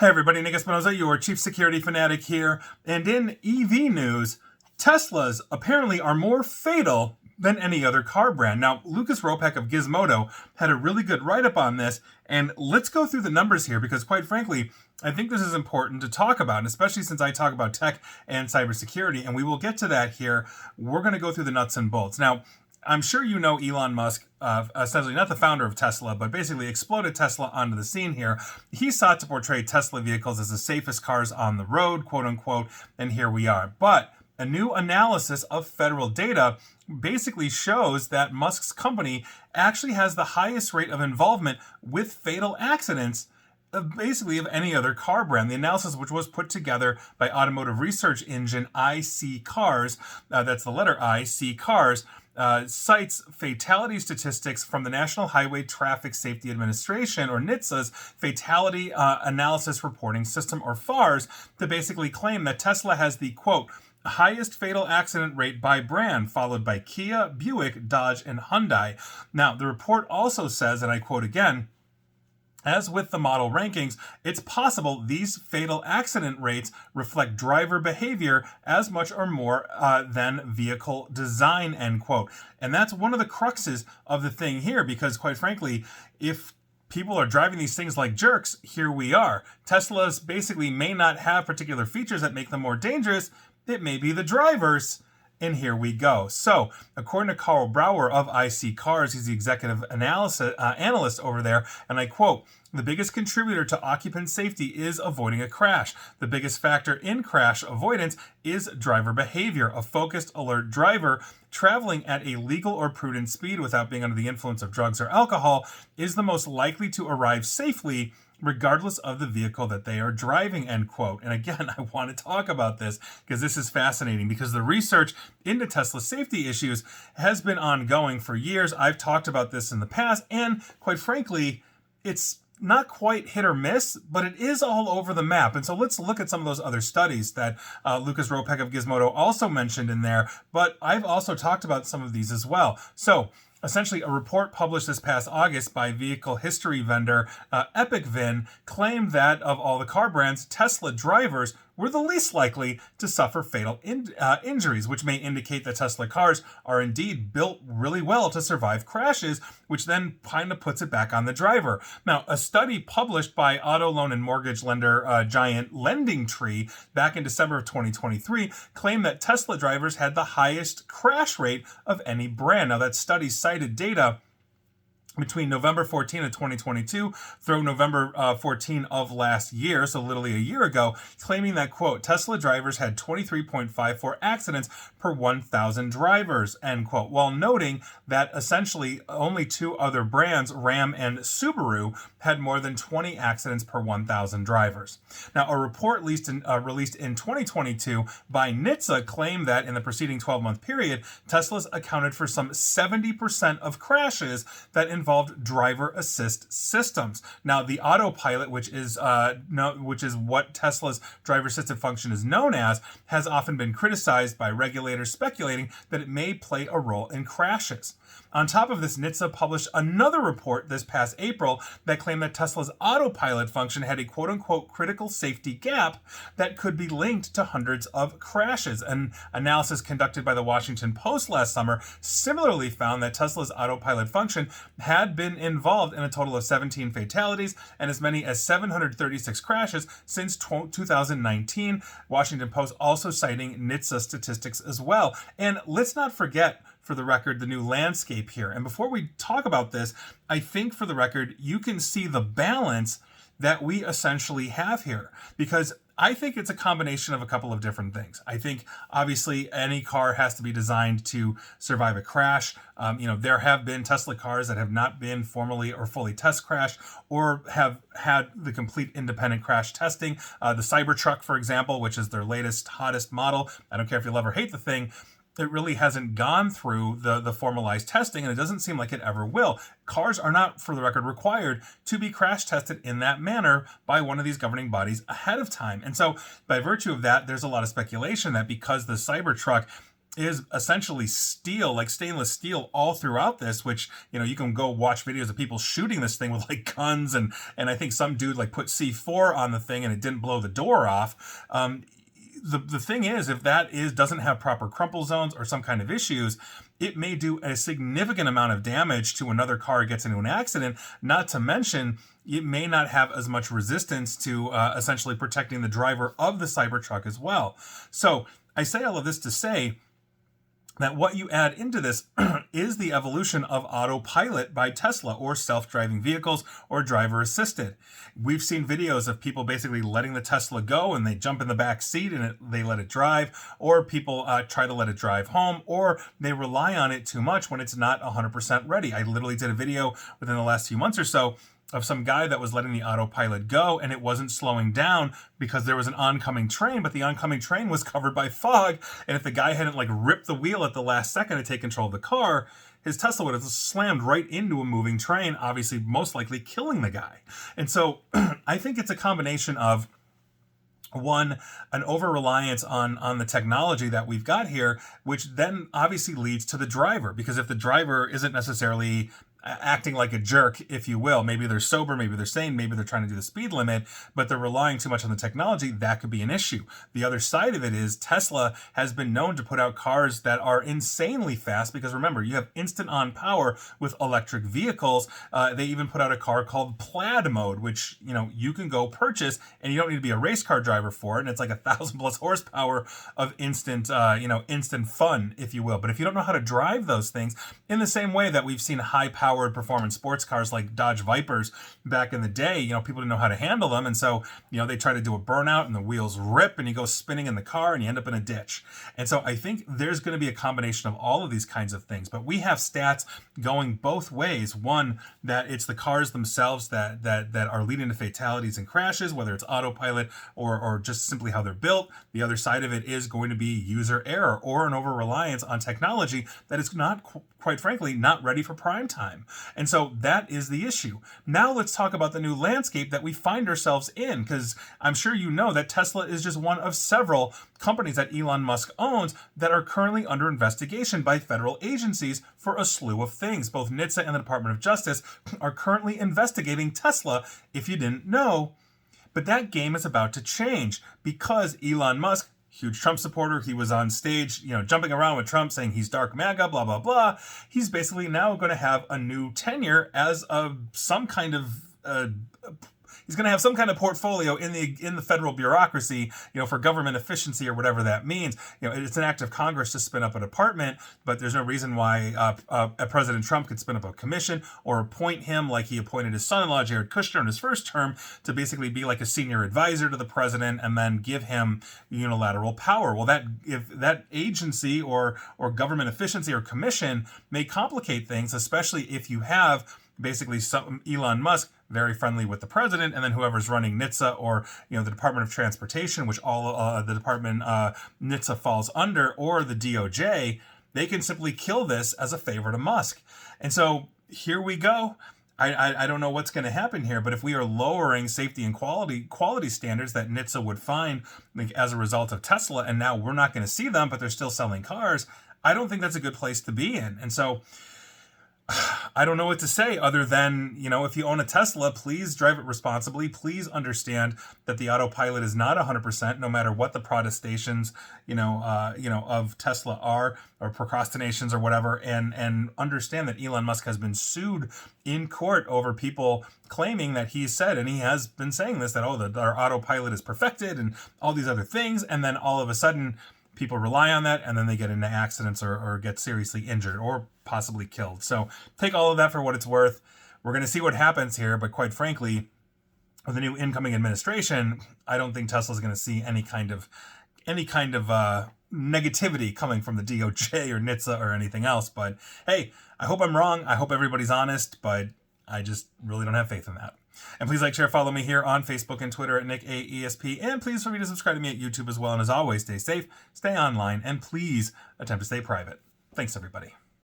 Hey everybody, Nick Espinoza, your chief security fanatic here. And in EV news, Teslas apparently are more fatal than any other car brand. Now, Lucas Ropek of Gizmodo had a really good write-up on this, and let's go through the numbers here because quite frankly, I think this is important to talk about, and especially since I talk about tech and cybersecurity, and we will get to that here. We're going to go through the nuts and bolts. Now, I'm sure you know Elon Musk, essentially not the founder of Tesla, but basically exploded Tesla onto the scene here. He sought to portray Tesla vehicles as the safest cars on the road, quote unquote, and here we are. But a new analysis of federal data basically shows that Musk's company actually has the highest rate of involvement with fatal accidents basically of any other car brand. The analysis, which was put together by automotive research engine IC Cars, that's the letter I, C Cars, cites fatality statistics from the National Highway Traffic Safety Administration, or NHTSA's Fatality Analysis Reporting System, or FARS, to basically claim that Tesla has the, quote, highest fatal accident rate by brand, followed by Kia, Buick, Dodge, and Hyundai. Now, the report also says, and I quote again, as with the model rankings, it's possible these fatal accident rates reflect driver behavior as much or more than vehicle design, end quote. And that's one of the cruxes of the thing here, because quite frankly, if people are driving these things like jerks, here we are. Teslas basically may not have particular features that make them more dangerous. It may be the drivers. And here we go. So, according to Carl Brower of IC Cars, he's the executive analyst over there, and I quote, the biggest contributor to occupant safety is avoiding a crash. The biggest factor in crash avoidance is driver behavior. A focused, alert driver traveling at a legal or prudent speed without being under the influence of drugs or alcohol is the most likely to arrive safely regardless of the vehicle that they are driving, end quote. And again, I want to talk about this because this is fascinating, because the research into Tesla safety issues has been ongoing for years. I've talked about this in the past, and quite frankly, it's not quite hit or miss, but it is all over the map. And so let's look at some of those other studies that Lucas Ropek of Gizmodo also mentioned in there, but I've also talked about some of these as well. So, essentially, a report published this past August by vehicle history vendor EpicVin claimed that of all the car brands, Tesla drivers were the least likely to suffer fatal injuries, which may indicate that Tesla cars are indeed built really well to survive crashes, which then kind of puts it back on the driver. Now, a study published by auto loan and mortgage lender giant LendingTree back in December of 2023 claimed that Tesla drivers had the highest crash rate of any brand. Now, that study cited data between November 14 of 2022 through November 14 of last year, so literally a year ago, claiming that, quote, Tesla drivers had 23.54 accidents per 1,000 drivers, end quote, while noting that essentially only two other brands, Ram and Subaru, had more than 20 accidents per 1,000 drivers. Now, a report released in 2022 by NHTSA claimed that in the preceding 12-month period, Teslas accounted for some 70% of crashes that involved driver assist systems. Now, the Autopilot, which is what Tesla's driver assistant function is known as, has often been criticized by regulators, speculating that it may play a role in crashes. On top of this, NHTSA published another report this past April that claimed that Tesla's Autopilot function had a quote-unquote critical safety gap that could be linked to hundreds of crashes. An analysis conducted by the Washington Post last summer similarly found that Tesla's Autopilot function had been involved in a total of 17 fatalities and as many as 736 crashes since 2019. Washington Post also citing NHTSA statistics as well. And let's not forget, for the record, the new landscape here. And before we talk about this, I think for the record, you can see the balance that we essentially have here, because I think it's a combination of a couple of different things. I think obviously any car has to be designed to survive a crash. There have been Tesla cars that have not been formally or fully test crashed or have had the complete independent crash testing. The Cybertruck, for example, which is their latest, hottest model. I don't care if you'll ever hate the thing. It really hasn't gone through the formalized testing, and it doesn't seem like it ever will. Cars are not, for the record, required to be crash tested in that manner by one of these governing bodies ahead of time. And so by virtue of that, there's a lot of speculation that because the Cybertruck is essentially steel, like stainless steel, all throughout this, which, you can go watch videos of people shooting this thing with like guns, and I think some dude like put C4 on the thing and it didn't blow the door off. The thing is, if that doesn't have proper crumple zones or some kind of issues, it may do a significant amount of damage to another car gets into an accident, not to mention it may not have as much resistance to essentially protecting the driver of the Cybertruck as well. So I say all of this to say that what you add into this is the evolution of Autopilot by Tesla, or self-driving vehicles, or driver-assisted. We've seen videos of people basically letting the Tesla go and they jump in the back seat and they let it drive, or people try to let it drive home, or they rely on it too much when it's not 100% ready. I literally did a video within the last few months or so of some guy that was letting the autopilot go and it wasn't slowing down because there was an oncoming train, but the oncoming train was covered by fog. And if the guy hadn't like ripped the wheel at the last second to take control of the car, his Tesla would have slammed right into a moving train, obviously most likely killing the guy. And so I think it's a combination of, one, an over-reliance on the technology that we've got here, which then obviously leads to the driver. Because if the driver isn't necessarily acting like a jerk, if you will, maybe they're sober, maybe they're sane, maybe they're trying to do the speed limit, but they're relying too much on the technology, that could be an issue. The other side of it is Tesla has been known to put out cars that are insanely fast, because remember, you have instant on power with electric vehicles. They even put out a car called Plaid Mode, which, you can go purchase and you don't need to be a race car driver for it. And it's like 1,000+ horsepower of instant fun, if you will. But if you don't know how to drive those things, in the same way that we've seen high powered performance sports cars like Dodge Vipers back in the day, people didn't know how to handle them. And so, they try to do a burnout and the wheels rip and you go spinning in the car and you end up in a ditch. And so I think there's going to be a combination of all of these kinds of things. But we have stats going both ways. One, that it's the cars themselves that are leading to fatalities and crashes, whether it's autopilot or just simply how they're built. The other side of it is going to be user error or an over-reliance on technology that is not, quite frankly, not ready for prime time. And so that is the issue. Now let's talk about the new landscape that we find ourselves in, because I'm sure you know that Tesla is just one of several companies that Elon Musk owns that are currently under investigation by federal agencies for a slew of things. Both NHTSA and the Department of Justice are currently investigating Tesla, if you didn't know. But that game is about to change because Elon Musk, huge Trump supporter, he was on stage, jumping around with Trump saying he's dark MAGA, blah, blah, blah. He's basically now going to have a new tenure as some kind of he's going to have some kind of portfolio in the federal bureaucracy, for government efficiency or whatever that means. It's an act of Congress to spin up a department, but there's no reason why President Trump could spin up a commission or appoint him like he appointed his son-in-law, Jared Kushner, in his first term to basically be like a senior advisor to the president and then give him unilateral power. Well, if that agency or government efficiency or commission may complicate things, especially if you have basically some Elon Musk very friendly with the president, and then whoever's running NHTSA or the Department of Transportation, which all the department NHTSA falls under, or the DOJ, they can simply kill this as a favor to Musk. And so here we go. I don't know what's going to happen here, but if we are lowering safety and quality standards that NHTSA would find as a result of Tesla, and now we're not going to see them, but they're still selling cars, I don't think that's a good place to be in. And so I don't know what to say other than, if you own a Tesla, please drive it responsibly. Please understand that the autopilot is not 100%, no matter what the protestations, of Tesla are, or procrastinations or whatever, and understand that Elon Musk has been sued in court over people claiming that he said, and he has been saying this, that, our autopilot is perfected and all these other things. And then all of a sudden, people rely on that, and then they get into accidents or get seriously injured or possibly killed. So take all of that for what it's worth. We're going to see what happens here, but quite frankly, with the new incoming administration, I don't think Tesla's going to see any kind of negativity coming from the DOJ or NHTSA or anything else. But hey, I hope I'm wrong. I hope everybody's honest, but I just really don't have faith in that. And please like, share, follow me here on Facebook and Twitter at NickAESP. And please feel free to subscribe to me at YouTube as well. And as always, stay safe, stay online, and please attempt to stay private. Thanks, everybody.